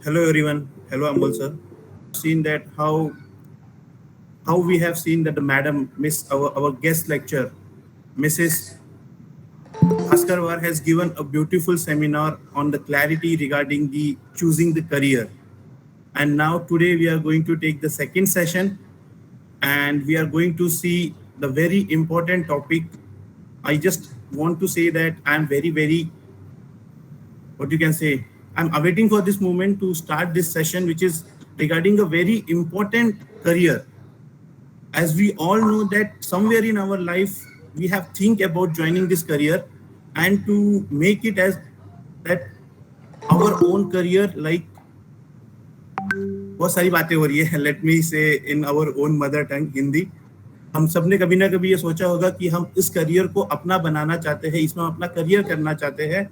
Hello everyone. Hello Amol sir. Seen that how we have seen that the madam Miss our guest lecture, Mrs. Bhaskarwar has given a beautiful seminar on the clarity regarding the choosing the career. And now today we are going to take the second session and we are going to see the very important topic. I just want to say that I'm very what you can say, I'm awaiting for this moment to start this session, which is regarding a very important career. As we all know that somewhere in our life we have think about joining this career and to make it as that our own career, like बहुत सारी बातें हो रही है, let me say in our own mother tongue Hindi. हम सब ने कभी ना कभी ये सोचा होगा कि हम इस करियर को अपना बनाना चाहते हैं, इसमें अपना करियर करना चाहते हैं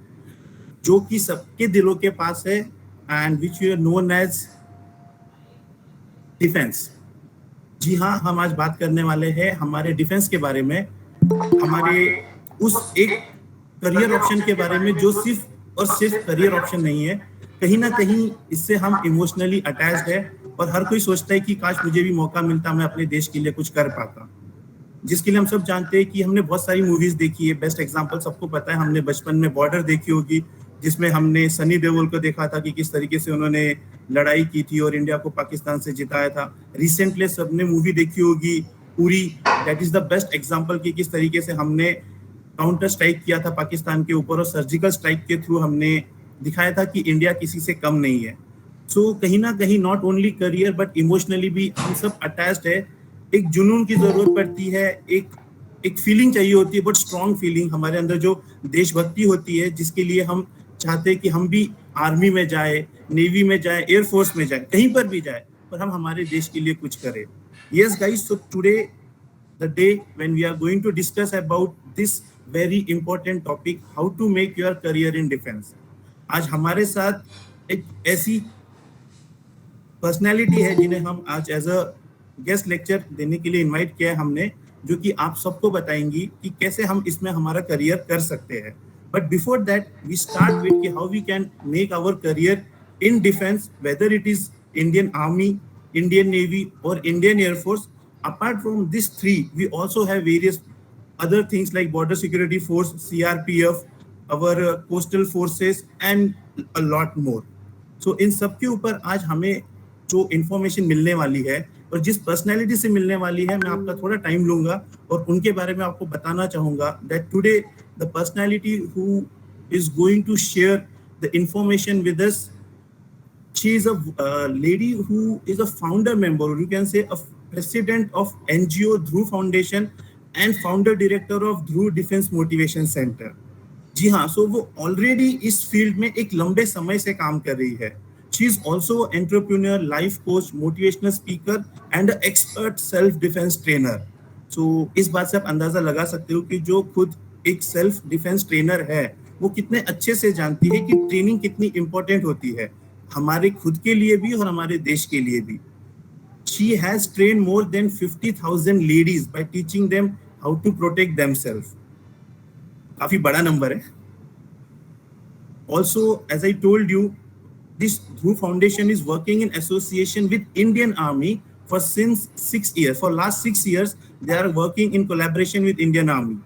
जो कि सबके दिलों के पास है, and which you are known as defence. जी हाँ, हम आज बात करने वाले हैं हमारे डिफेंस के बारे में, हमारे उस एक करियर ऑप्शन के बारे में जो सिर्फ और सिर्फ करियर ऑप्शन नहीं है, कहीं ना कहीं इससे हम इमोशनली अटैच्ड है और हर कोई सोचता है कि काश मुझे भी मौका मिलता, मैं अपने देश के लिए कुछ कर पाता. जिसके लिए हम सब जानते हैं कि हमने बहुत सारी मूवीज देखी है. बेस्ट एग्जांपल सबको पता है, हमने बचपन में बॉर्डर देखी होगी, जिसमें हमने सनी देओल को देखा था कि किस तरीके से उन्होंने लड़ाई की थी और इंडिया को पाकिस्तान से जिताया था. रिसेंटली सबने मूवी देखी होगी Uri, that is the best example कि किस तरीके से हमने काउंटर स्ट्राइक किया था पाकिस्तान के ऊपर और सर्जिकल स्ट्राइक के थ्रू हमने दिखाया था कि इंडिया किसी से कम नहीं है. सो कहीं ना कहीं not only career but emotionally भी हम सब अटैच्ड है. एक जुनून की जरूरत पड़ती है, एक फीलिंग चाहिए होती है, बट स्ट्रॉन्ग फीलिंग हमारे अंदर जो देशभक्ति होती है, जिसके लिए हम चाहते हैं कि हम भी आर्मी में जाए, नेवी में जाए, एयरफोर्स में जाए, कहीं पर भी जाए, पर हम हमारे देश के लिए कुछ करें. Yes guys, so today the day when we are going to discuss about this very important topic, how to make your career in defence. आज हमारे साथ एक ऐसी पर्सनैलिटी है जिन्हें हम आज एज अ गेस्ट लेक्चर देने के लिए इनवाइट किया है हमने, जो कि आप सबको बताएंगी कि कैसे हम इसमें हमारा करियर कर सकते हैं. But before that we start with how we can make our career in defence, whether it is Indian army, Indian navy और Indian air force. Apart from this three we also have various other things like border security force, CRPF, our coastal forces and a lot more. So इन सब के ऊपर आज हमें जो information मिलने वाली है और जिस पर्सनैलिटी से मिलने वाली है, मैं आपका थोड़ा टाइम लूंगा और उनके बारे में आपको बताना चाहूंगा. That today the personality who is going to share the information with us, she is a lady who is a founder member, or you can say a president of NGO Dhruv Foundation and founder director of Dhruv Defense Motivation Center. जी हाँ, सो वो already इस field में एक लंबे समय से काम कर रही है. She is also entrepreneur, life coach, motivational speaker and expert self defense trainer. So इस बात से आप अंदाजा लगा सकते हो कि जो खुद एक सेल्फ डिफेंस ट्रेनर है, वो कितने अच्छे से जानती है कि ट्रेनिंग कितनी इंपॉर्टेंट होती है हमारे खुद के लिए भी और हमारे देश के लिए भी. She has trained more than 50,000 ladies by teaching them how to protect themselves. काफी बड़ा नंबर है. Also, as I told you, this Dhruv Foundation is working in association with Indian Army for since 6 years. For last 6 years, they are working in collaboration with Indian Army.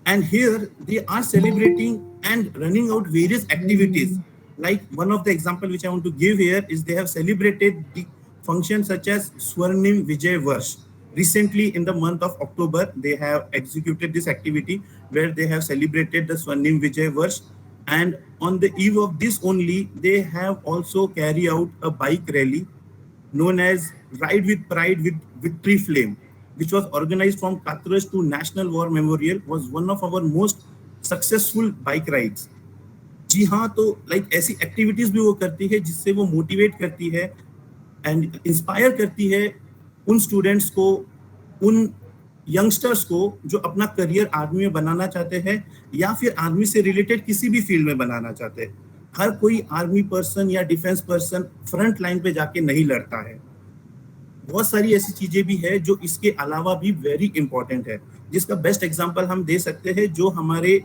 And here they are celebrating and running out various activities. Like one of the example which I want to give here is they have celebrated the functions such as Swarnim Vijay Varsh. Recently in the month of October, they have executed this activity where they have celebrated the Swarnim Vijay Varsh. And on the eve of this only, they have also carried out a bike rally known as Ride with Pride with Victory Flame, which was organized from Katras to National War Memorial, was one of our most successful bike rides. जी हाँ, तो like ऐसी activities भी वो करती है जिससे वो motivate करती है एंड इंस्पायर करती है उन स्टूडेंट्स को, उन यंगस्टर्स को जो अपना करियर आर्मी में बनाना चाहते हैं या फिर आर्मी से रिलेटेड किसी भी फील्ड में बनाना चाहते हैं. हर कोई आर्मी पर्सन या डिफेंस पर्सन फ्रंट लाइन पे जाके नहीं लड़ता है. बहुत सारी ऐसी चीजें भी है जो इसके अलावा भी वेरी इंपॉर्टेंट है, जिसका बेस्ट एग्जांपल हम दे सकते हैं जो हमारे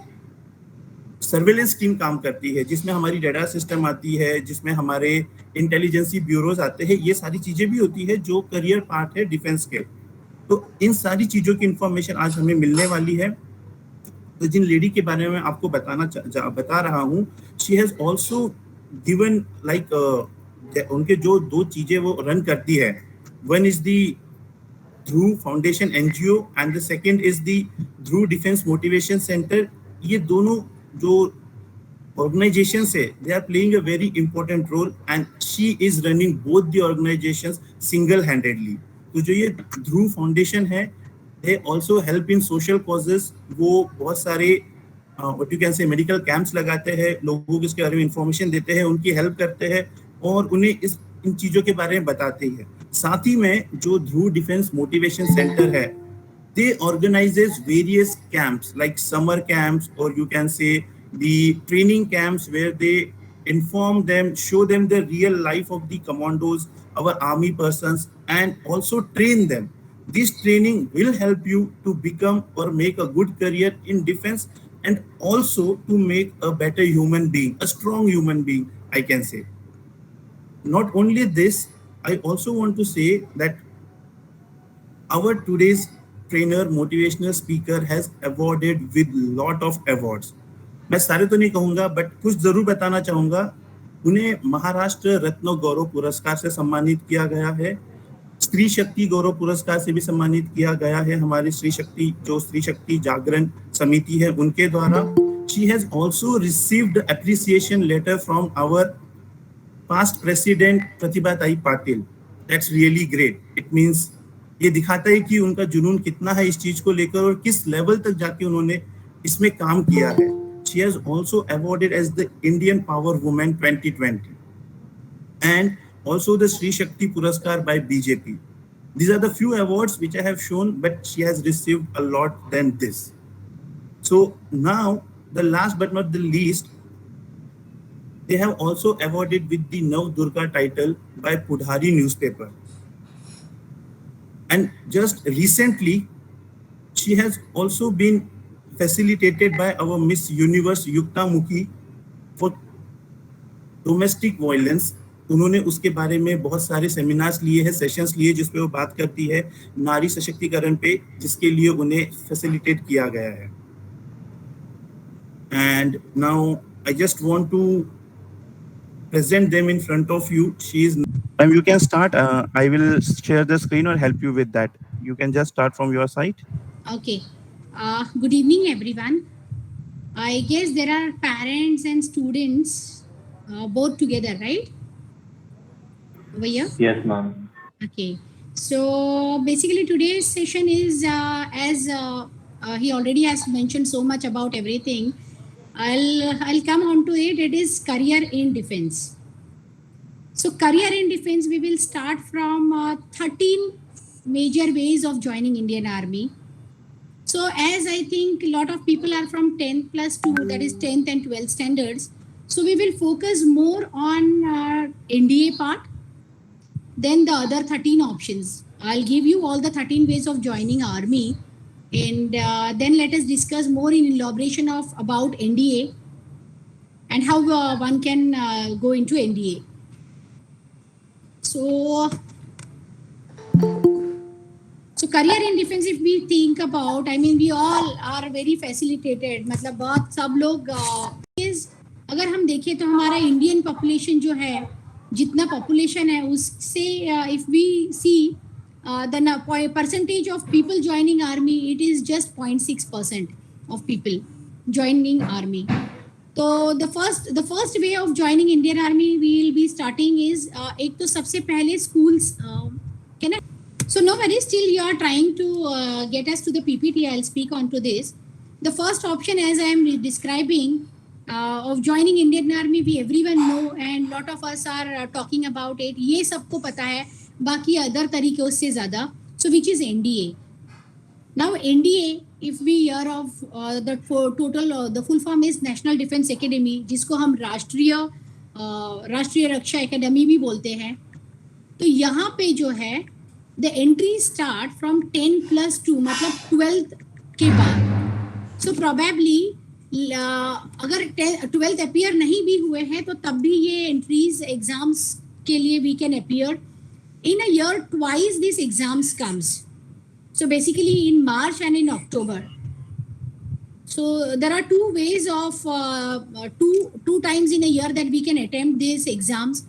सर्वेलेंस टीम काम करती है, जिसमें हमारी रेडार सिस्टम आती है, जिसमें हमारे इंटेलिजेंसी ब्यूरोज आते हैं, ये सारी चीजें भी होती है जो करियर पार्ट है डिफेंस के। तो इन सारी चीजों की इंफॉर्मेशन आज हमें मिलने वाली है। तो जिन लेडी के बारे में आपको बता रहा हूँ, she has also given like उनके जो 2 चीजें वो रन करती है, one is the Dhruv foundation NGO and the second is the Dhruv defence motivation centre. ये दोनों जो organizations है, they are playing a very important role and she is running both the organizations single handedly। तो जो ये ध्रुव foundation है, they also help in social causes। वो बहुत सारे what you can say medical camps लगाते हैं, लोगों को इसके बारे में इंफॉर्मेशन देते हैं, उनकी हेल्प करते हैं और उन्हें इन चीजों के बारे में बताते हैं। साथ ही में जो ध्रुव डिफेंस मोटिवेशन सेंटर है, they organizes various camps like summer camps, or you can say the training camps, where they inform them, show them the real life of the commandos, our army persons, and also train them. This training will help you to become or make a good career in defense, and also to make a better human being, a strong human being, I can say. Not only this, I also want to say that our today's trainer, motivational speaker has awarded with lot of awards। मैं सारे तो नहीं कहूंगा, but कुछ जरूर बताना चाहूंगा। उन्हें महाराष्ट्र रत्न गौरव पुरस्कार से सम्मानित किया गया है, स्त्री शक्ति गौरव पुरस्कार से भी सम्मानित किया गया है हमारी स्त्री शक्ति जागरण समिति है उनके द्वारा। She has also received appreciation letter from our past president प्रतिभा ताई Patil. That's really great। It means ये दिखाता है कि उनका जुनून कितना है इस चीज को लेकर और किस लेवल तक जाके उन्होंने इसमें काम किया है। She has also awarded as the Indian Power Woman 2020 and also the Sri Shakti Puraskar by BJP। These are the few awards which I have shown, but she has received a lot than this। So now the last but not the least, they have also awarded with the Nav Durga title by Pudhari newspaper। And just recently, she has also been facilitated by our Miss Universe Yukta Mukhi for domestic violence। उन्होंने उसके बारे में बहुत सारे seminars लिए हैं, sessions लिए, जिसपे वो बात करती है नारी सशक्तिकरण पे, जिसके लिए उन्हें फैसिलिटेट किया गया है। And now I just want to present them in front of you। She is, you can start। I will share the screen or help you with that। You can just start from your side। Okay। Good evening, everyone। I guess there are parents and students both together, right? Over here? Yes, ma'am। Okay। So basically today's session is as he already has mentioned so much about everything, I'll come on to it. It is career in defense। So career in defense, we will start from 13 major ways of joining Indian Army। So as I think a lot of people are from 10th plus 2, that is 10th and 12th standards, so we will focus more on NDA part, then the other 13 options। I'll give you all the 13 ways of joining army, and then let us discuss more in elaboration of about NDA and how one can go into NDA। So career in defense, if we think about, I mean we all are very facilitated। मतलब बहुत सब लोग अगर हम देखें तो हमारा Indian population जो है, जितना पॉपुलेशन है उससे if we see the percentage of people joining army, it is just 0.6% of people joining army। तो the first way of joining Indian Army we will be starting is एक तो सबसे पहले schools can I? So no worries, still you are trying to get us to the PPT, I'll speak on to this। The first option, as I am describing, of joining Indian Army, we everyone know and lot of us are talking about it। ये सबको पता है, बाकी other तरीकों से ज़्यादा। So which is NDA। Now NDA, if we hear of the full form is National Defense Academy, जिसको हम राष्ट्रीय रक्षा एकेडमी भी बोलते हैं। तो यहाँ पे जो है the entry start from 10 plus 2, मतलब 12th के बाद। So probably अगर 12th अपीयर नहीं भी हुए हैं तो तब भी ये एंट्रीज एग्जाम्स के लिए we can appear in a year twice. These exams comes, so basically in March and in October. So there are two ways of two times in a year that we can attempt these exams.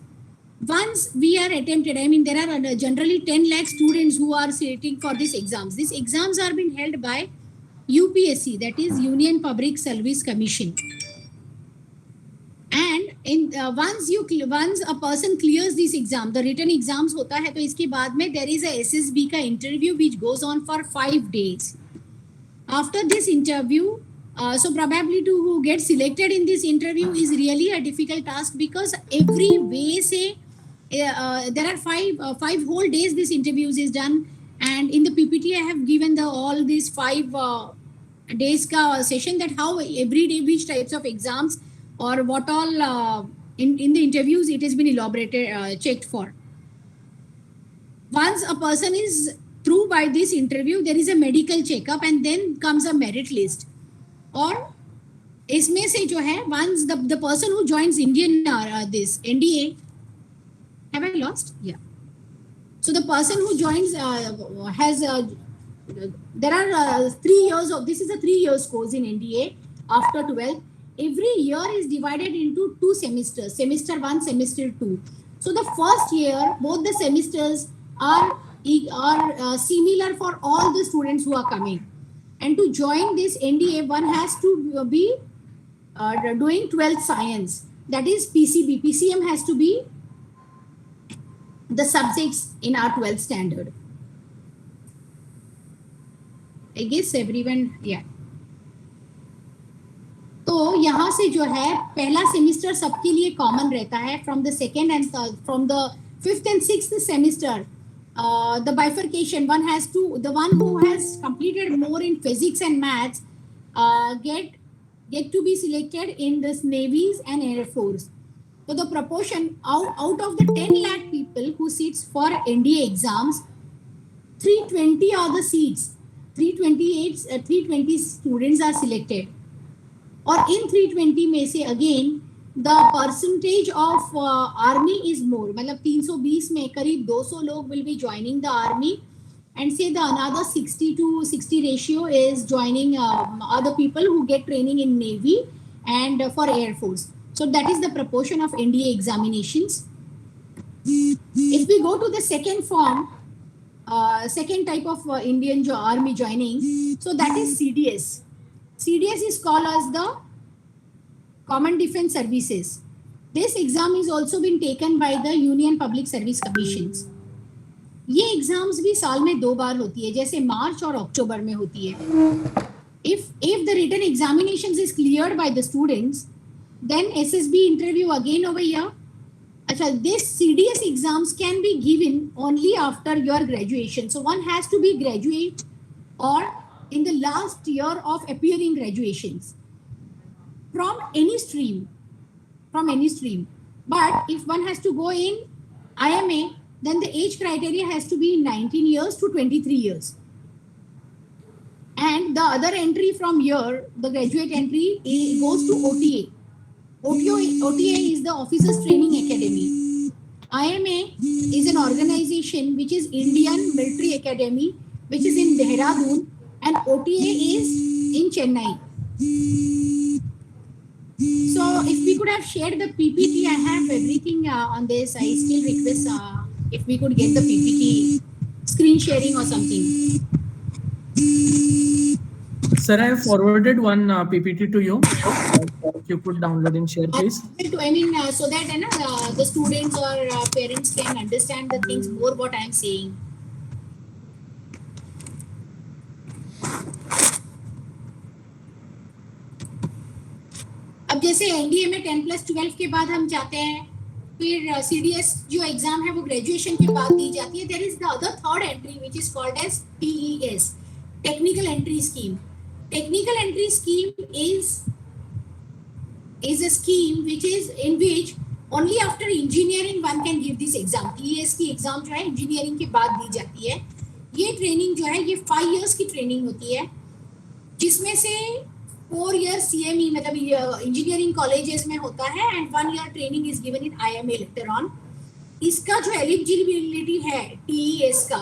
Once we are attempted, I mean there are generally 10 lakh students who are sitting for these exams. These exams are being held by UPSC, that is Union Public Service Commission. And in once a person clears this exam, the written exams होता है, तो इसके बाद में there is a SSB का interview which goes on for 5 days. After this interview, so probably to get selected in this interview is really a difficult task, because every way say there are five whole days this interviews is done, and in the PPT I have given the all these 5 days ka session, that how every day which types of exams or what all in the interviews it has been elaborated, checked for. Once a person is through by this interview, there is a medical checkup and then comes a merit list. और इसमें से जो है once the person who joins Indian this NDA, have I lost? Yeah. So the person who joins has there are 3 years of, this is a 3 years course in NDA after 12. Every year is divided into 2 semesters, semester 1, semester 2. So the first year, both the semesters are similar for all the students who are coming. And to join this NDA, one has to be doing 12th science. That is PCB. PCM has to be the subjects in our 12th standard. I guess everyone, yeah. तो यहाँ से जो है पहला semester सबके लिए common रहता है. From the second and from the 5th and 6th semester the bifurcation, one has to, the one who has completed more in physics and maths get to be selected in this navies and air force. So the proportion out of the 10 lakh people who sits for NDA exams, 320 are the seats, 320 students are selected. और in 320 में से again the percentage of army is more, मतलब 320 में करीब 200 लोग will be joining the army, and say the another 60 to 60 ratio is joining other people who get training in navy and for air force. So that is the proportion of NDA examinations. If we go to the second form, second type of Indian army joining, so that is CDS. CDS is called as the Common Defense Services. This exam is also been taken by the Union Public Service Commissions. ये exams भी साल में 2 बार होती है, जैसे मार्च और अक्टूबर में होती है. If the written examinations is cleared by the students, then SSB interview again over here. अच्छा, this CDS exams can be given only after your graduation. So one has to be graduate or in the last year of appearing graduations from any stream. But if one has to go in IMA, then the age criteria has to be 19 years to 23 years. And the other entry from here, the graduate entry, goes to OTA. OTA is the Officers Training Academy. IMA is an organization which is Indian Military Academy, which is in Dehradun, and OTA is in Chennai. So if we could have shared the PPT, I have everything on this. I still request if we could get the PPT screen sharing or something. Sir, I have forwarded one PPT to you. If you could download and share, please. I mean, so that the students or parents can understand the things more what I am saying. अब जैसे NDA में 10+12 के बाद हम जाते हैं, फिर CDS जो एग्जाम है वो ग्रेजुएशन के बाद दी जाती है. There is the other third entry which is called as TES, technical entry scheme. Technical entry scheme is a scheme which is in which only after engineering one can give this exam. TES की exam जो है engineering के बाद दी जाती है. ये training जो है ये 5 years की ट्रेनिंग होती है, जिसमें से 4 year CME मतलब इंजीनियरिंग कॉलेजेस में होता है and 1 year training is given in IMA later on. इसका जो एलिजिबिलिटी है TES का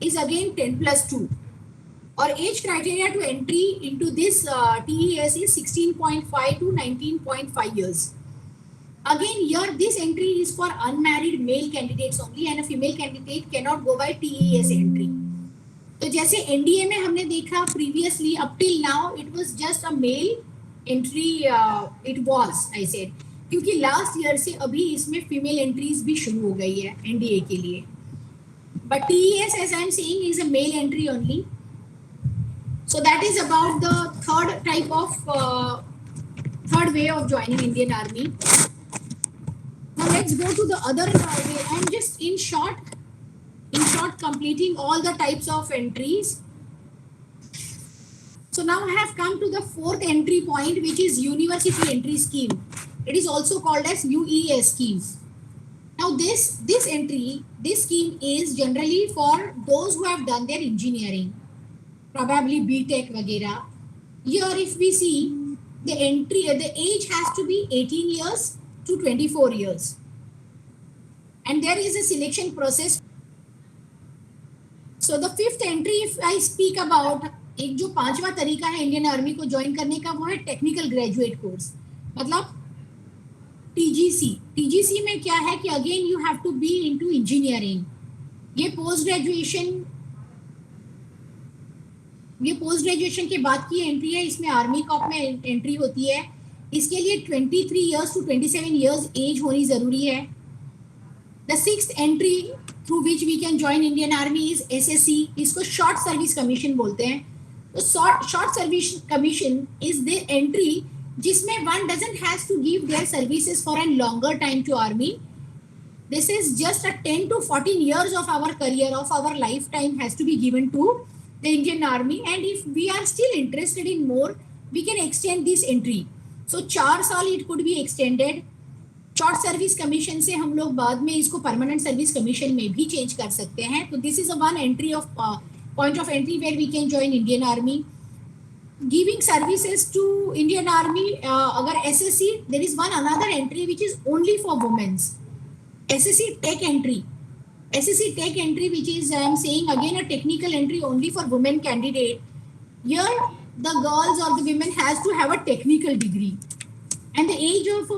इज अगेन 10+2 और age criteria to entry into this TES is 16.5 to 19.5 years. Again here this entry is for unmarried male candidates only and a female candidate cannot go by TES entry. तो जैसे NDA में हमने देखा previously up till now it was just a male entry, it was I said, क्योंकि last year से अभी इसमें female entries भी शुरू हो गई है एनडीए के लिए. But TES as I am saying is a male entry only. So that is about the third type of third way of joining Indian army. Now let's go to the other way. I am just in short completing all the types of entries. So now I have come to the fourth entry point, which is university entry scheme. It is also called as UES scheme. Now this scheme is generally for those who have done their engineering, probably BTech वगैरह. Here if we see the age has to be 18 years to 24 years, and there is a selection process. So the fifth entry, if I speak about, एक जो पांचवा तरीका है Indian army को join करने का वो है टेक्निकल ग्रेजुएट कोर्स, मतलब TGC. TGC में क्या है कि again you have to be into engineering. ये पोस्ट ग्रेजुएशन के बाद की एंट्री है. इसमें आर्मी कॉप में एंट्री होती है. इसके लिए 23 years to 27 years एज होनी जरूरी है. The sixth entry through which we can join Indian Army is SSC. इसको शॉर्ट सर्विस कमीशन बोलते हैं. तो short service commission is the entry जिसमें one doesn't has to give their services for a longer time to army. This is just a 10 to 14 years of our career, of our lifetime has to be given to the Indian Army, and if we are still interested in more, we can extend this entry. So 4 साल it could be extended. Short service commission से हम लोग बाद में इसको permanent service commission में भी change कर सकते हैं. तो this is a one entry of point of entry where we can join Indian army. Giving services to Indian army, अगर SSC, there is one another entry which is only for womens. SSC tech entry which is I am saying again a technical entry only for women candidate. Here the girls और the women has to have a technical degree. And the age of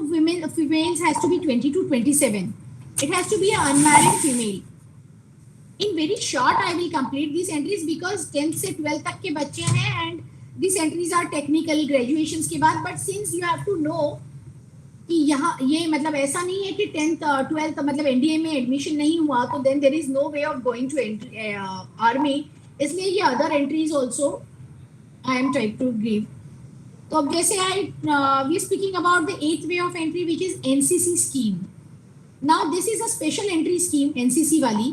females has to be 20 to 27. It has to be an unmarried female. In very short, I will complete these entries because 10th से 12th तक के बच्चे हैं and these entries are technical graduations के बाद. But since you have to know कि यहाँ ये मतलब ऐसा नहीं है कि 10th 12th मतलब NDA में एडमिशन नहीं हुआ तो then there is no way of going to army. इसलिए ये other entries also I am trying to give. तो अब जैसे we speaking about the eighth way of entry which is NCC scheme. Now this is a special entry scheme, NCC वाली.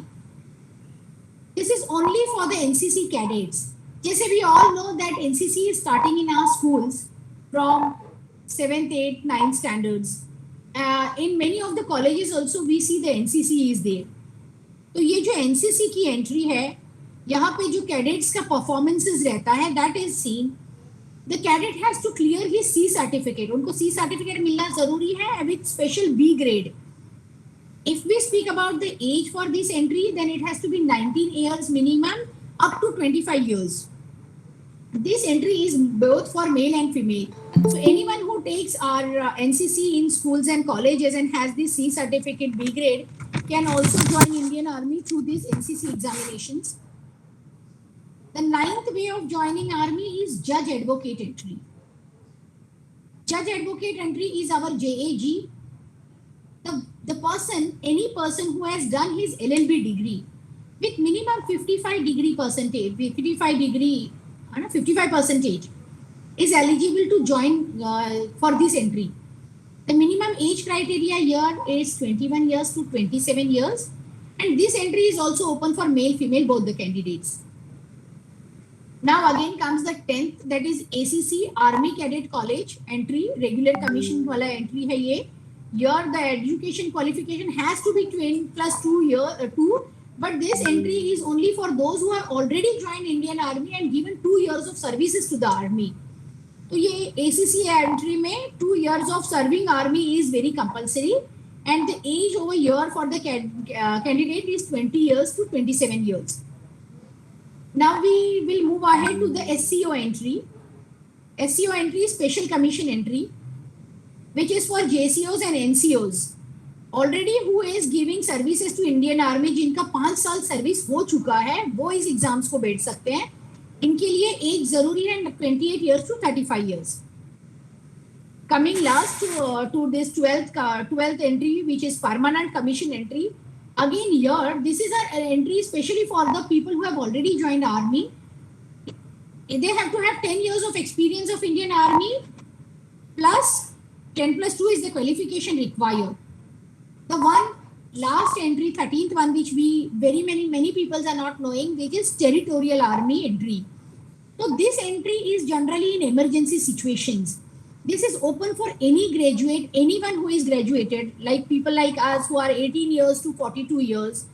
This is only for the NCC cadets. जैसे we all know that NCC is starting in our schools from 7th, 8th, 9th standards. In many of the colleges also we see the NCC is there. तो ये जो NCC की entry है, यहाँ पे जो cadets का परफॉर्मेंसेस रहता है that is seen. The cadet has to clear his C certificate. उनको C certificate मिलना जरूरी है with special B grade. If we speak about the age for this entry, then it has to be 19 years minimum up to 25 years. This entry is both for male and female. So anyone who takes our NCC in schools and colleges and has this C certificate B grade can also join Indian Army through these NCC examinations. The ninth way of joining army is judge advocate entry. Judge advocate entry is our JAG. The person, any person who has done his LLB degree with minimum 55 degree percentage, 55 percentage is eligible to join for this entry. The minimum age criteria here is 21 years to 27 years, and this entry is also open for male, female, both the candidates. Now again comes the 10th, that is ACC, Army Cadet College entry, regular commission वाला entry है ये. Here the education qualification has to be 2+2, but this entry is only for those who have already joined Indian Army and given 2 years of services to the army. तो ये ACC entry में 2 years of serving army is very compulsory, and the age over here for the candidate is 20 years to 27 years. Now we will move ahead to the SCO entry. SCO entry is special commission entry, which is for JCOs and NCOs. Already who is giving services to Indian Army, जिनका 5 साल service हो चुका है, वो इस exams को बैठ सकते हैं. इनके लिए एज जरूरी है 28 years to 35 years. Coming last to this 12th entry, which is permanent commission entry. Again here, this is an entry especially for the people who have already joined army. They have to have 10 years of experience of Indian Army plus 10 plus 2 is the qualification required. The one last entry, 13th one, which we many people are not knowing, which is territorial army entry. So this entry is generally in emergency situations. This is open for any graduate, anyone who is graduated, like people like us who are 18 years to 42 years.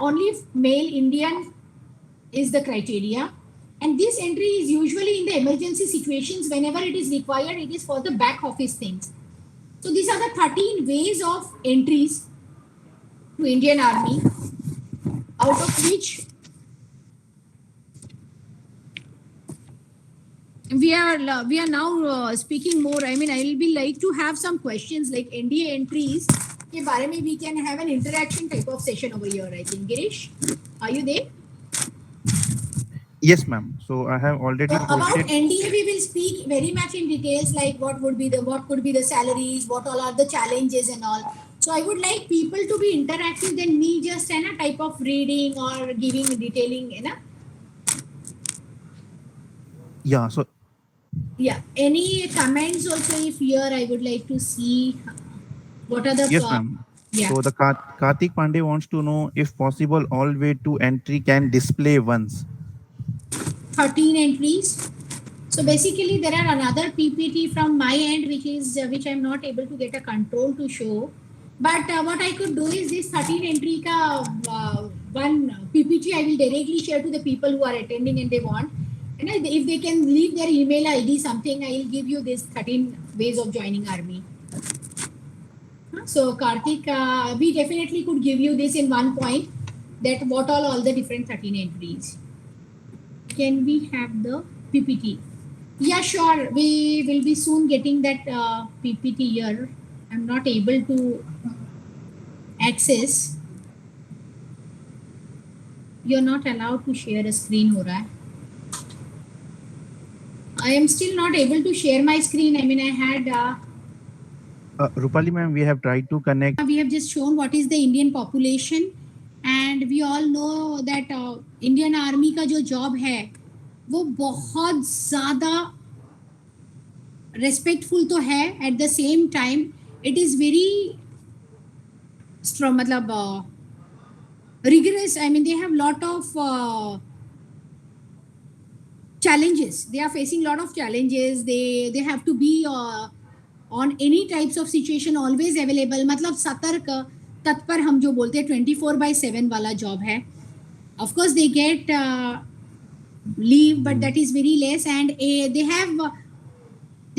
Only male Indian is the criteria. And this entry is usually in the emergency situations. Whenever it is required, it is for the back office things. So these are the 13 ways of entries to Indian Army, out of which we are now speaking more. I mean, I will be like to have some questions like NDA entries के बारे में. We can have an interaction type of session over here, I think. Girish, are you there? Yes, ma'am. So I have already So about posted. NDA, we will speak very much in details, like what could be the salaries, what all are the challenges and all. So I would like people to be interactive than me just in a type of reading or giving detailing, you know. Yeah. So Yeah. Any comments also? If here, I would like to see what are the yes, ma'am. Yeah. So the Karthik Pandey wants to know if possible all way to entry can display once. 13 entries. So basically there are another PPT from my end which I'm not able to get a control to show. But what I could do is this 13 entry ka one PPT I will directly share to the people who are attending and they want. And if they can leave their email ID something, I will give you this 13 ways of joining army. So Karthik, we definitely could give you this in one point, that what all the different 13 entries. Can we have the PPT? Yeah, sure. We will be soon getting that PPT here. I'm not able to access. You're not allowed to share a screen, ho raha hai. I am still not able to share my screen. I mean, I had... Rupali ma'am, we have tried to connect. We have just shown what is the Indian population. And we all know that Indian Army का जो job है वो बहुत ज़्यादा respectful तो है. At the same time it is very strong, मतलब rigorous. I mean, they have lot of challenges. They are facing lot of challenges. They have to be on any types of situation always available. मतलब सतर्क तत्पर हम जो बोलते हैं 24/7 वाला job है. Of course they get leave, but that is very less, and they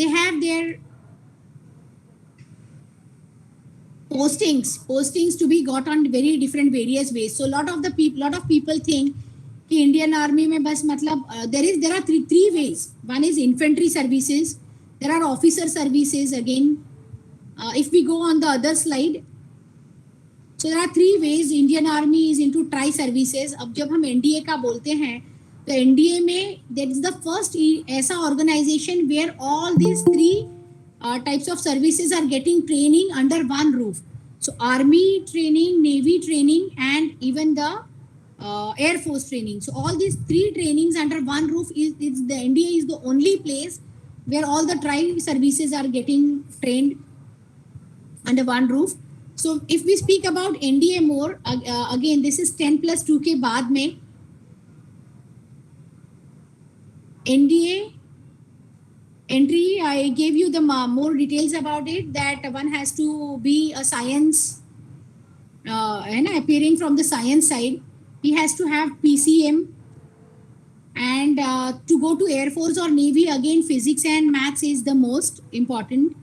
have their postings to be got on very different various ways. So lot of people think कि Indian Army में बस मतलब there are three ways. One is infantry services. There are officer services again. If we go on the other slide. So there are three ways. Indian Army is into tri services. अब जब हम NDA का बोलते हैं तो NDA में that is the first ऐसा organization where all these three types of services are getting training under one roof. So Army training, Navy training, and even the Airforce training. So all these three trainings under one roof is the NDA is the only place where all the tri services are getting trained under one roof. So if we speak about NDA more, again this is 10 plus 2 के बाद में NDA entry, I gave you the more details about it, that one has to be a science and appearing from the science side. He has to have PCM and to go to Air Force or Navy, again physics and maths is the most important.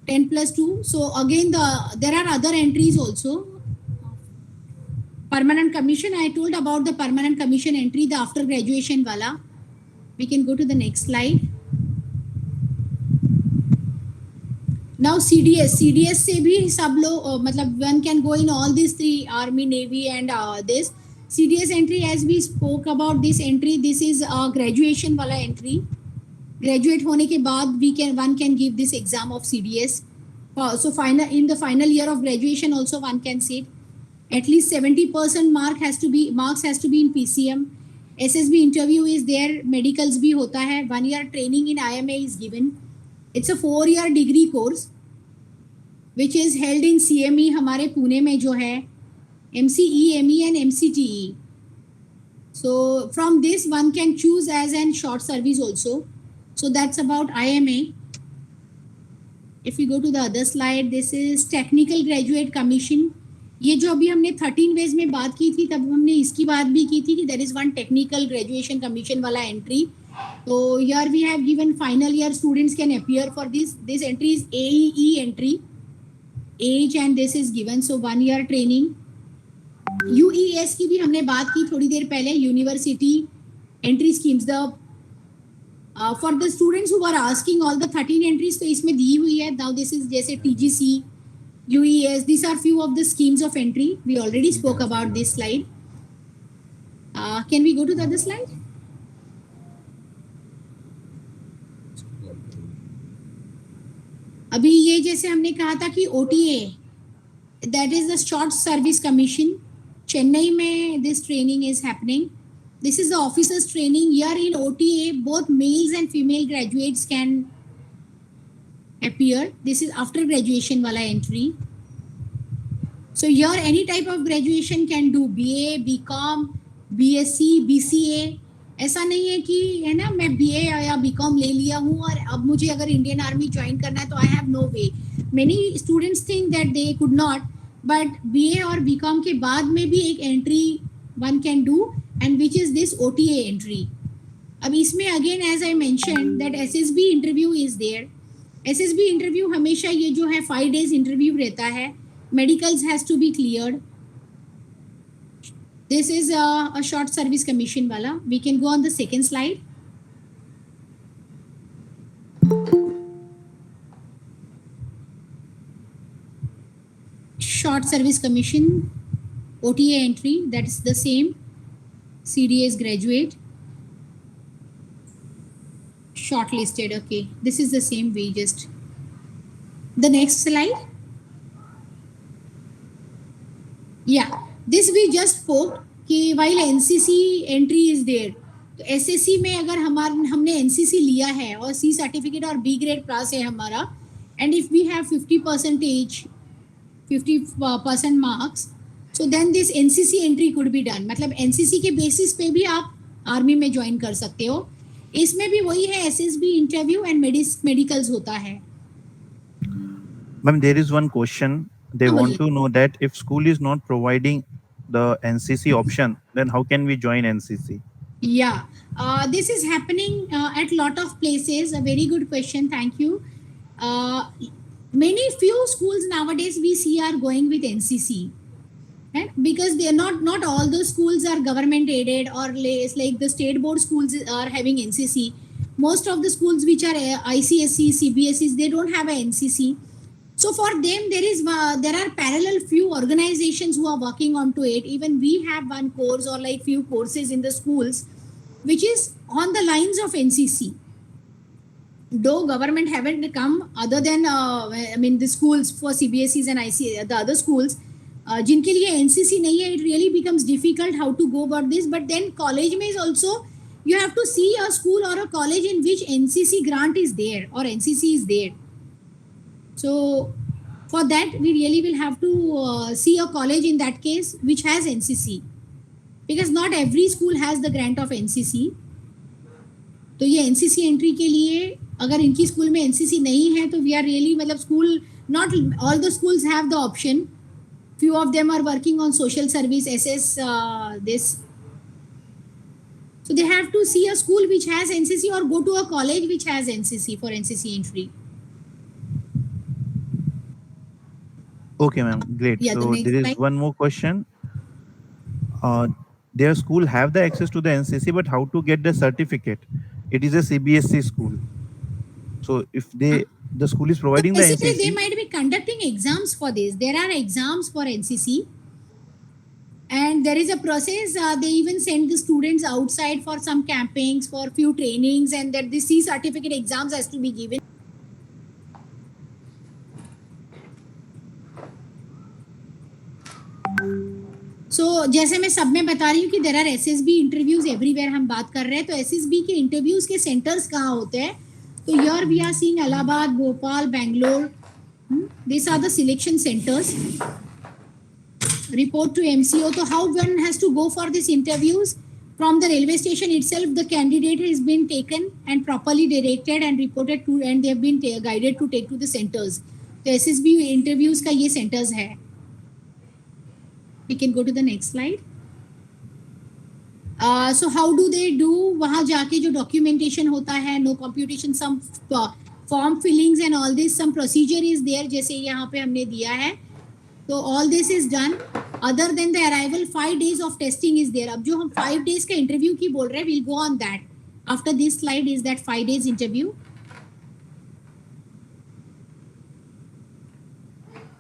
10 plus 2. So again there are other entries also. Permanent commission, I told about the permanent commission entry, the after graduation wala. We can go to the next slide. Now CDS से भी सब लोग मतलब one can go in all these three, army, navy and this CDS entry. As we spoke about this entry, this is a graduation wala entry. Graduate होने के बाद one can give this exam of CDS. So in the final year of graduation also one can sit. At least 70% marks has to be in PCM. SSB interview is there. Medicals भी होता है. 1 year training in IMA is given. It's a 4-year degree course which is held in CME हमारे पुणे में जो है, MCE, ME and MCTE. So from this one can choose as an short service also. So that's about IMA. If we go to the other slide, this is technical graduate commission. ये जो अभी हमने 13 ways में बात की थी, तब हमने इसकी बात भी की थी कि there is one technical graduation commission वाला entry. So here we have given final year students can appear for this. This entry is AEE entry. Age and this is given. So 1 year training. UES की भी हमने बात की थोड़ी देर पहले. University entry schemes. The for the students who are asking all the 13 entries, तो इसमें दी हुई है. Now this is जैसे TGC, UES. These are few of the schemes of entry. We already spoke about this slide. Can we go to the other slide? अभी ये जैसे हमने कहा था कि OTA, that is the short service commission. Chennai में this training is happening. This is the officers training. Here in OTA, both males and female graduates can appear. This is after graduation wala entry. So here any type of graduation can do. BA, BCom, BSc, BCA. ऐसा नहीं है कि है ना मैं BA या BCom ले लिया हूँ और अब मुझे अगर इंडियन आर्मी ज्वाइन करना है तो I have no way. Many students think that they could not, but BA और BCom के बाद में भी एक entry one can do, and which is this OTA entry. अब इसमें again as I mentioned that SSB interview is there. SSB interview हमेशा ये जो है 5 days interview रहता है. Medicals has to be cleared. This is a short service commission wala. We can go on the second slide. Short service commission, OTA entry, that is the same. CDS graduate. Shortlisted, okay. This is the same way, just. The next slide. Yeah. This we just spoke कि while NCC entry is there, तो SSC में अगर हमने NCC लिया है और C certificate और B grade पास है हमारा, and if we have 50% marks, so then this NCC entry could be done. मतलब NCC के basis पे भी आप आर्मी में ज्वाइन कर सकते हो. इसमें भी वही है, SSB interview and medicals होता है. Ma'am, there is one question. They want to know that if school is not providing the NCC option, then how can we join NCC? Yeah, this is happening at lot of places. A very good question. Thank you. Many few schools nowadays we see are going with NCC, right? Because they are not all the schools are government aided or like the state board schools are having NCC. Most of the schools which are ICSE, CBSEs, they don't have a NCC. So for them, there are parallel few organizations who are working onto it. Even we have one course or like few courses in the schools, which is on the lines of NCC. Though government haven't come, other than the schools for CBSEs and IC, the other schools, जिनके लिए NCC नहीं है, it really becomes difficult how to go about this. But then college में is also, you have to see a school or a college in which NCC grant is there or NCC is there. So for that, we really will have to see a college in that case which has NCC, because not every school has the grant of NCC. तो ये NCC entry के लिए अगर इनकी school में NCC नहीं है तो we are really मतलब school, not all the schools have the option. Few of them are working on social service, SS, this So they have to see a school which has NCC or go to a college which has NCC for NCC entry. Okay, ma'am. Great. Yeah, the So next there is slide. one more question. Uh, their school have the access to the NCC, but how to get the certificate? It is a CBSE school. So if the school is So providing the basically, they NCC, might be conducting exams for this. There are exams for NCC, and there is a process. They even send the students outside for some campings, for few trainings, and that the C certificate exams has to be given. So जैसे मैं सब में बता रही हूँ कि there are SSB interviews everywhere हम बात कर रहे हैं, तो SSB के इंटरव्यूज के सेंटर्स कहाँ होते हैं? तो here we are seeing Allahabad, Bhopal, Bangalore. These are the selection centers. Report to MCO. So how one has to go for these interviews? From the railway station itself, the candidate has been taken and properly directed and reported to, and they have been guided to take to the centers. तो SSB interviews का ये centers है. We can go to the next slide. So how do they do? वहाँ जाके जो documentation होता है, no computation, some form fillings and all this, some procedure is there. जैसे यहाँ पे हमने दिया है. So all this is done. Other than the arrival, 5 days of testing is there. अब जो हम 5 days का interview की बोल रहे हैं, we'll go on that. After this slide is that 5 days interview.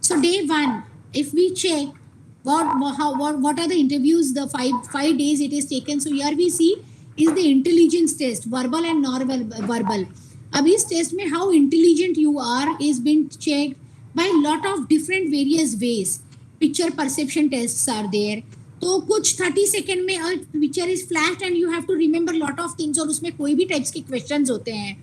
So day 1, if we check what are the interviews, the five days it is taken. So here we see is the intelligence test, verbal and non-verbal. अब इस test में how intelligent you are is being checked by lot of different various ways. Picture perception tests are there. तो कुछ 30 second में a picture is flashed and you have to remember lot of things, और उसमें कोई भी types के questions होते हैं.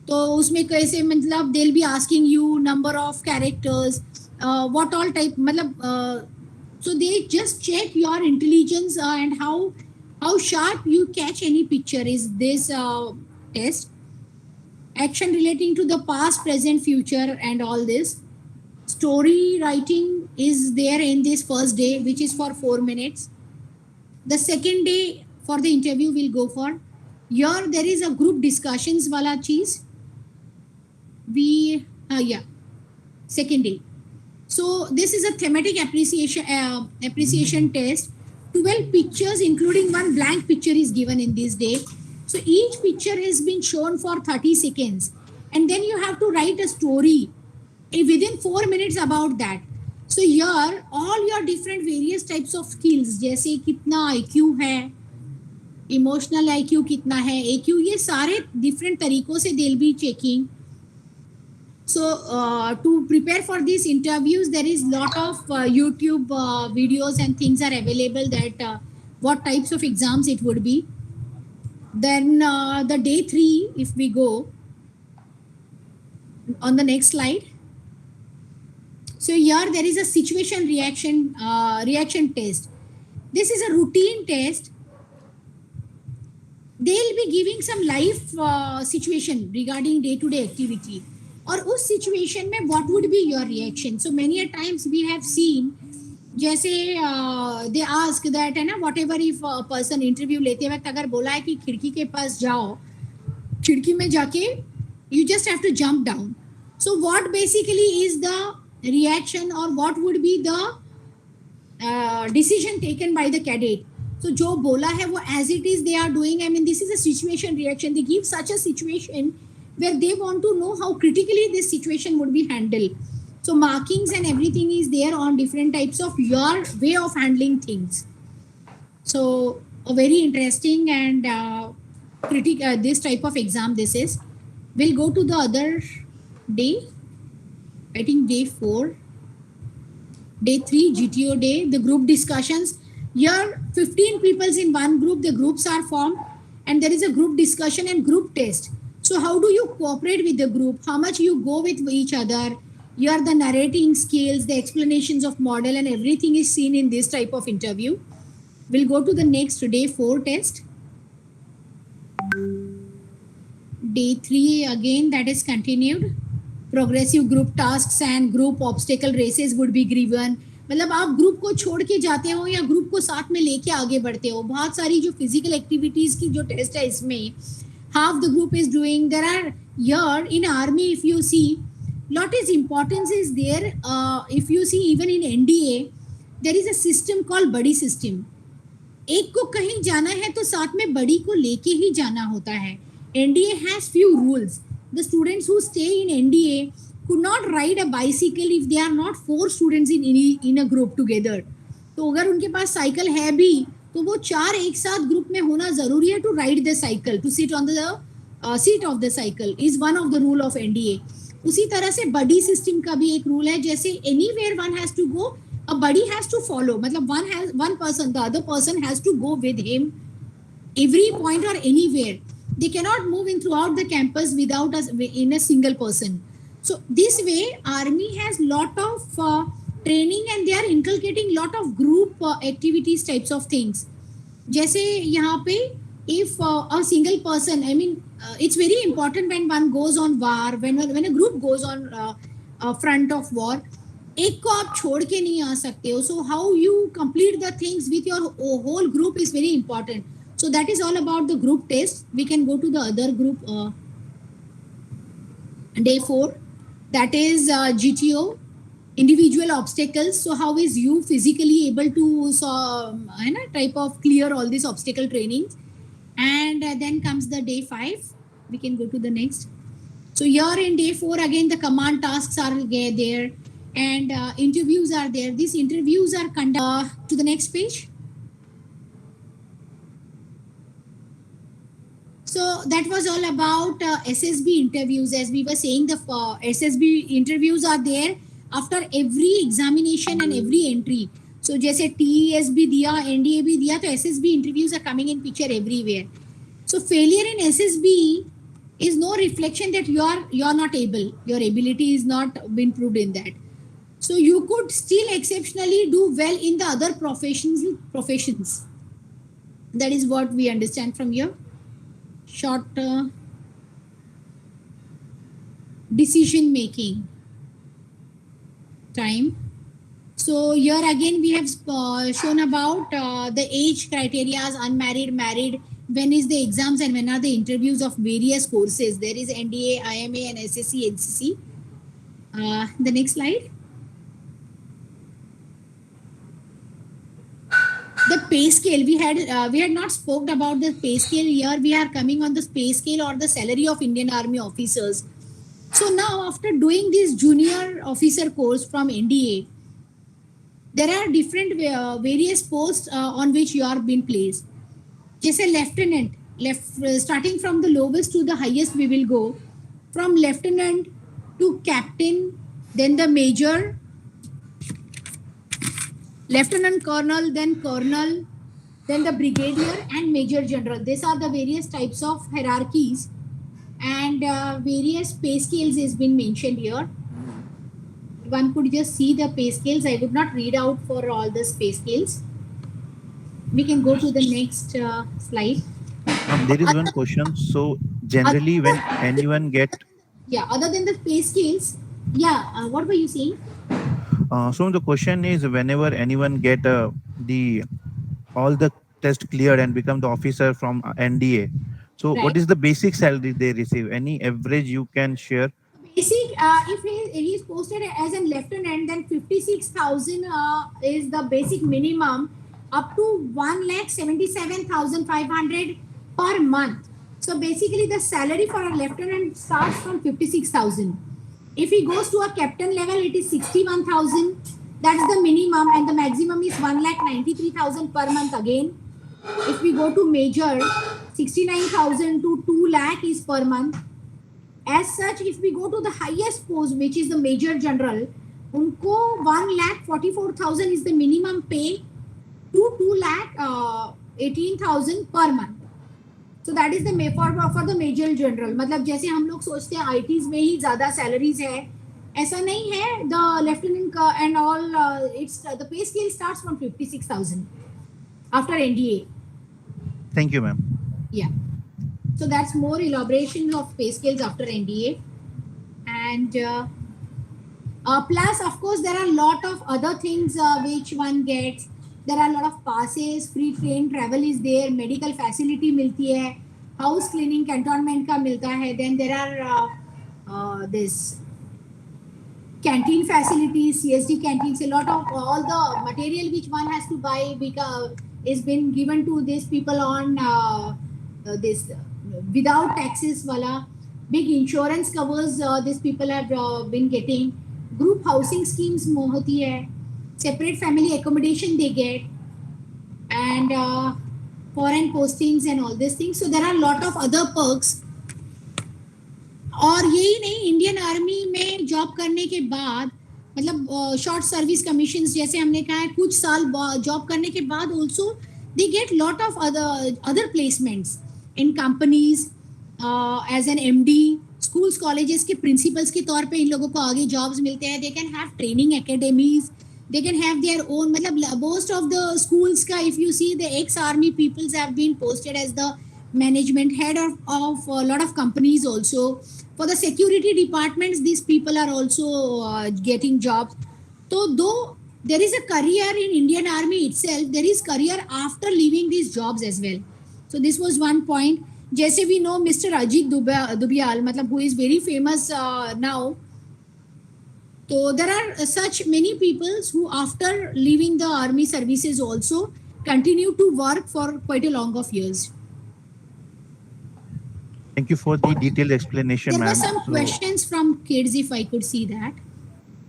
तो उसमें कैसे मतलब they'll be asking you number of characters, what all type मतलब so they just check your intelligence and how sharp you catch any picture is this test. Action relating to the past, present, future and all this. Story writing is there in this first day, which is for 4 minutes. The second day for the interview will go for. Here there is a group discussions wala cheese. Second day. So this is a thematic appreciation test. 12 pictures including one blank picture is given in this day. So each picture has been shown for 30 seconds. And then you have to write a story within 4 minutes about that. So here all your different various types of skills, जैसे कितना IQ है, emotional IQ कितना है, AQ, ये सारे different तरीकों से they'll be checking. So to prepare for these interviews, there is lot of YouTube videos and things are available that what types of exams it would be. Then the day 3, if we go on the next slide. So here there is a situation reaction test. This is a routine test. They'll be giving some life situation regarding day-to-day activity. और उस situation में what would be your reaction? So many a times we have seen जैसे they ask that है ना, whatever if a person interview लेते वक्त अगर बोला है कि खिड़की के पास जाओ, खिड़की में जाके you just have to jump down. So what basically is the reaction or what would be the decision taken by the cadet? So जो बोला है वो as it is they are doing. I mean this is a situation reaction. They give such a situation where they want to know how critically this situation would be handled. So markings and everything is there on different types of your way of handling things. So a very interesting and this type of exam this is. We'll go to the other day. I think day 4. Day 3, GTO day, the group discussions. Here 15 people in one group, the groups are formed and there is a group discussion and group test. So how do you cooperate with the group? How much you go with each other? Here the narrating skills, the explanations of model and everything is seen in this type of interview. We'll go to the next day 4 test. Day 3 again, that is continued. Progressive group tasks and group obstacle races would be given. मतलब आप group को छोड़ के जाते हो या group को साथ में लेके आगे बढ़ते हो. बहुत सारी जो फिजिकल एक्टिविटीज की जो टेस्ट है इसमें, half the group is doing. There are here in army, if you see, lot is importance is there. If you see even in NDA, there is a system called buddy system. एक को कहीं जाना है तो साथ में बड़ी को लेके ही जाना होता है. NDA has few rules. The students who stay in NDA could not ride a bicycle if they are not 4 students in a group together. तो अगर उनके पास साइकिल है भी तो वो 4 एक साथ ग्रुप में होना जरूरी है to ride the cycle, to sit on the seat of the cycle is one of the rule of NDA. उसी तरह से बडी सिस्टम का भी एक रूल है. जैसे anywhere one has to go, a buddy has to follow. मतलब one person, the other person has to go with him every point or anywhere. They cannot move in throughout the campus without in a single person. So this way army has lot of training and they are inculcating lot of group activities types of things. जैसे यहाँ पे if a single person, I mean it's very important when one goes on war, when a group goes on front of war, एक को आप छोड़ के नहीं आ सकते हो. So how you complete the things with your whole group is very important. So that is all about the group test. We can go to the other group, day 4, that is GTO, individual obstacles. So how is you physically able to type of clear all these obstacle trainings. And then comes the day 5. We can go to the next. So here in day 4 again the command tasks are there and interviews are there. These interviews are conducted to the next page. So that was all about SSB interviews. As we were saying, the SSB interviews are there after every examination and every entry. So जैसे TES भी दिया, NDA भी दिया, तो SSB interviews are coming in picture everywhere. So failure in SSB is no reflection that you are not able. Your ability is not been proved in that. So you could still exceptionally do well in the other professions. That is what we understand from here. Short decision making time. So here again we have shown about the age criteria, unmarried, married, when is the exams and when are the interviews of various courses. There is NDA, IMA and SSC, NCC. The next slide. The pay scale, we had not spoke about the pay scale. Here we are coming on the pay scale or the salary of Indian Army officers. So now after doing this junior officer course from NDA, there are different various posts on which you are being placed. Just a lieutenant, starting from the lowest to the highest we will go, from lieutenant to captain, then the major, lieutenant colonel, then the brigadier and major general. These are the various types of hierarchies and various pay scales has been mentioned here. One could just see the pay scales. I would not read out for all the pay scales. We can go to the next slide. There is one question. So generally when anyone get... Yeah, other than the pay scales, yeah, what were you saying? So the question is, whenever anyone get all the test cleared and become the officer from NDA, so Right. what is the basic salary they receive? Any average you can share? Basic, if he is posted as a lieutenant, then 56,000 is the basic minimum, up to 1,77,500 per month. So basically the salary for a lieutenant starts from 56,000. If he goes to a captain level, it is 61,000. That's the minimum, and the maximum is 1,93,000 per month again. If we go to major, 69,000 to 2 lakh is per month. As such, if we go to the highest post, which is the major general, unko 1,44,000 is the minimum pay to 2,18,000 per month. So that is the for the major general. मतलब जैसे हम लोग सोचते हैं ITs में ही ज़्यादा salaries है, ऐसा नहीं है. The lieutenant and all, it's the pay scale starts from 56,000 after NDA. Thank you, ma'am. Yeah. So that's more elaboration of pay scales after NDA. And Plus, of course, there are a lot of other things which one gets. There are a lot of passes, free train travel is there, medical facility मिलती है, house cleaning cantonment का मिलता है. Then there are this canteen facilities, CSD canteens. A lot of all the material which one has to buy because is been given to these people on this without taxes. Wala big insurance covers these people have been getting. Group housing schemes होती है, separate family accommodation they get, and foreign postings and all these things. So there are a lot of other perks. और यही नहीं, Indian army में job करने के बाद मतलब शॉर्ट सर्विस कमीशन जैसे हमने कहा है, कुछ साल जॉब करने के बाद also they get lot of other placements in companies as an MD. Schools colleges के प्रिंसिपल्स के तौर पे इन लोगों को आगे जॉब्स मिलते हैं. They can have training academies, they can have their own मतलब most of the schools का if you see the ex army peoples have been posted as the management head of a lot of companies also. For the security departments these people are also getting jobs. So though there is a career in Indian army itself, there is career after leaving these jobs as well. So this was one point. जैसे we know Mr. Ajit Dubyal मतलब who is very famous now. So there are such many people who after leaving the army services also continue to work for quite a long of years. Thank you for the detailed explanation, There ma'am. were some questions from kids if I could see that.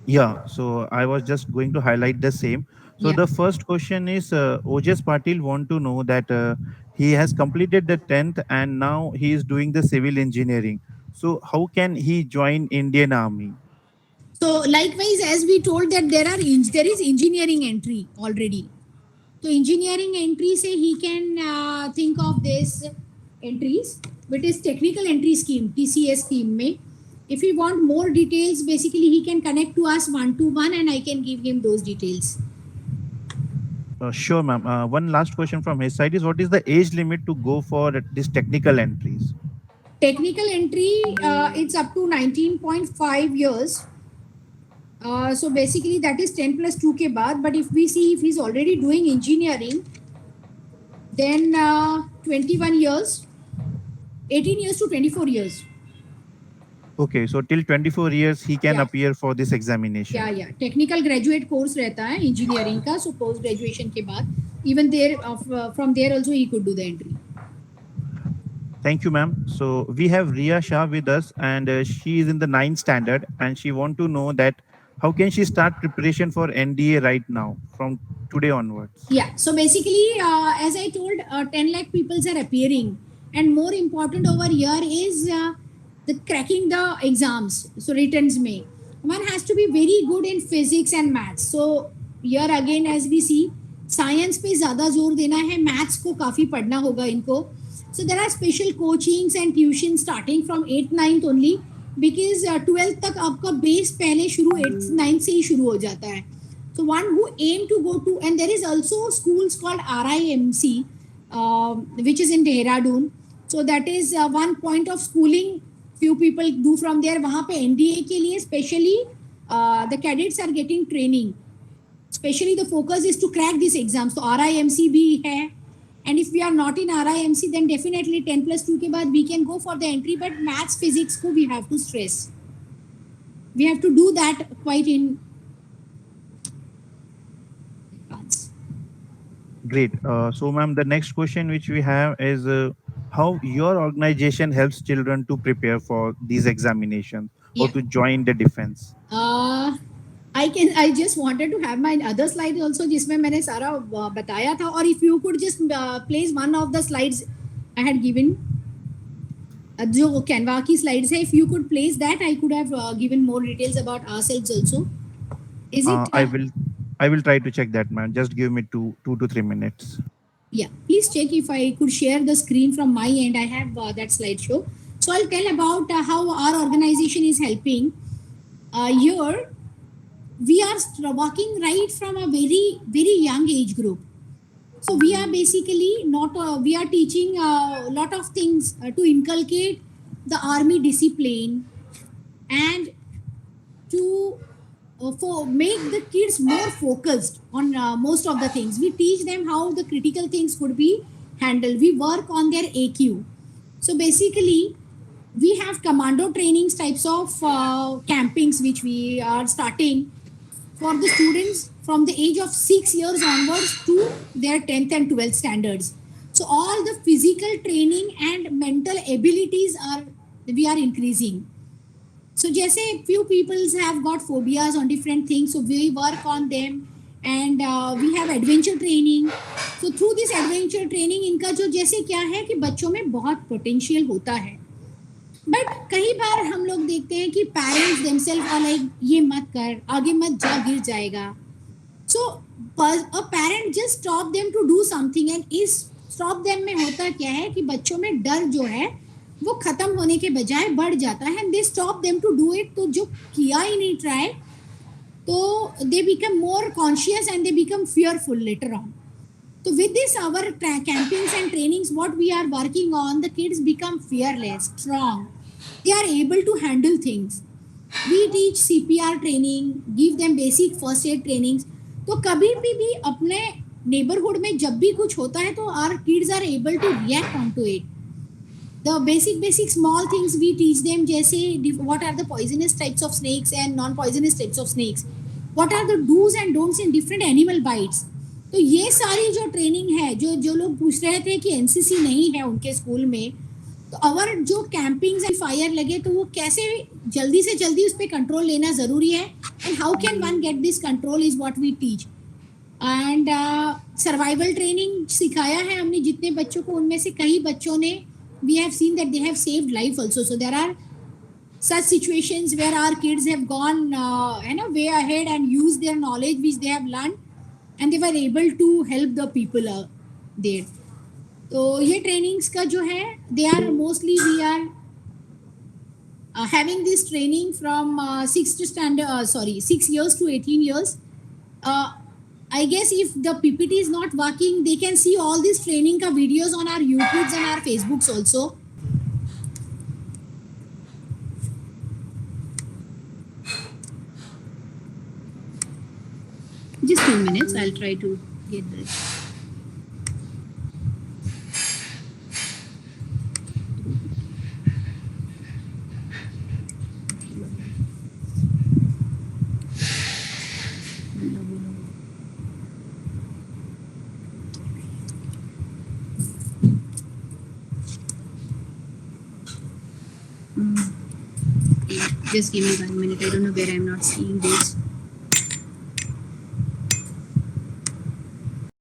Yeah, so I was just going to highlight the same. So Yeah. the first question is Ojas Patil want to know that he has completed the 10th and now he is doing the civil engineering. So how can he join Indian Army? So likewise, as we told that there is engineering entry already. So engineering entry say he can think of this entries, which is technical entry scheme TCS scheme में. If you want more details, basically he can connect to us one to one and I can give him those details. Sure, ma'am. One last question from his side is what is the age limit to go for these technical entries? Technical entry, it's up to 19.5 years. So basically that is 10 plus 2 के बाद. But if we see if he's already doing engineering, then 21 years, 18 years to 24 years. Okay, so till 24 years he can Yeah. appear for this examination. Yeah. Technical graduate course रहता है engineering का. So post graduation के बाद, even there from there also he could do the entry. Thank you, ma'am. So we have Ria Shah with us, and she is in the 9th standard, and she want to know that how can she start preparation for NDA right now from today onwards? Yeah. So basically, as I told, 10 lakh people are appearing, and more important over here is the cracking the exams. So returns may one has to be very good in physics and maths. So here again, as we see, science पे ज़्यादा जोर देना है, maths को काफी पढ़ना होगा इनको. So there are special coachings and tuition starting from 8th 9th only because 12th तक आपका base पहले शुरू 8th 9th से ही शुरू हो जाता है. So one who aim to go to, and there is also schools called RIMC, which is in Dehradun. So that is one point of schooling. Few people do from there. वहाँ पे NDA के लिए specially the cadets are getting training. Especially the focus is to crack these exams. So RIMC भी है. And if we are not in RIMC, then definitely 10 plus 2 के बाद we can go for the entry. But maths, physics को we have to stress. We have to do that quite in. Great. So, ma'am, the next question which we have is how your organization helps children to prepare for these examinations or Yeah. to join the defense. I just wanted to have my other slide also जिसमें मैंने सारा बताया था. और if you could just place one of the slides I had given, जो Canva की slides है, if you could place that, I could have given more details about ourselves also. Is it? I will try to check that, ma'am. Just give me two to 3 minutes. Yeah, please check if I could share the screen from my end. I have that slideshow. So I'll tell about how our organization is helping. Here, we are working right from a very, very young age group. So we are basically not, we are teaching a lot of things to inculcate the army discipline and to for make the kids more focused on most of the things. We teach them how the critical things could be handled. We work on their AQ. So basically, we have commando trainings types of campings which we are starting for the students from the age of 6 years onwards to their 10th and 12th standards. So all the physical training and mental abilities are we are increasing. So जैसे few peoples have got phobias on different things, so we work on them, and we have adventure training. So through this adventure training इनका जो जैसे क्या है कि बच्चों में बहुत potential होता है, बट कई बार हम लोग देखते हैं कि पेरेंट्स देमसेल्फ आर लाइक ये मत कर, आगे मत जा, गिर जाएगा. So a parent just stop them to do something, and इस स्टॉप देम में होता क्या है कि बच्चों में डर जो है वो खत्म होने के बजाय बढ़ जाता है, and they stop them to do it. तो जो किया ही नहीं ट्राई, तो they become more conscious and they become fearful later on. So with this, our campings and trainings, what we are working on, the kids become fearless, strong. They are able to handle things. We teach CPR training, give them basic first aid trainings. तो कभी भी अपने neighborhood में जब भी कुछ होता है तो our kids are able to react onto it. The basic small things we teach them, जैसे what are the poisonous types of snakes and non-poisonous types of snakes. What are the do's and don'ts in different animal bites. तो ये सारी जो training है, जो लोग पूछ रहे थे कि एनसीसी नहीं है उनके स्कूल में, तो अवर जो कैंपिंग्स एंड फायर लगे तो वो कैसे जल्दी से जल्दी उस पर कंट्रोल लेना ज़रूरी है, and how can one get this control is what we teach. And survival training सिखाया है हमने जितने बच्चों को, उनमें से कई बच्चों ने we have seen that they have saved life also. So there are such situations where our kids have gone way ahead and used their knowledge which they have learned, and they were able to help the people there. तो ये trainings का जो है, they are mostly we are having this training from 6 years to 18 years. I guess if the PPT is not working, they can see all these training का videos on our YouTubes and our Facebooks also. Just 2 minutes, I'll try to get this. Just give me 1 minute. I don't know where I'm not seeing this.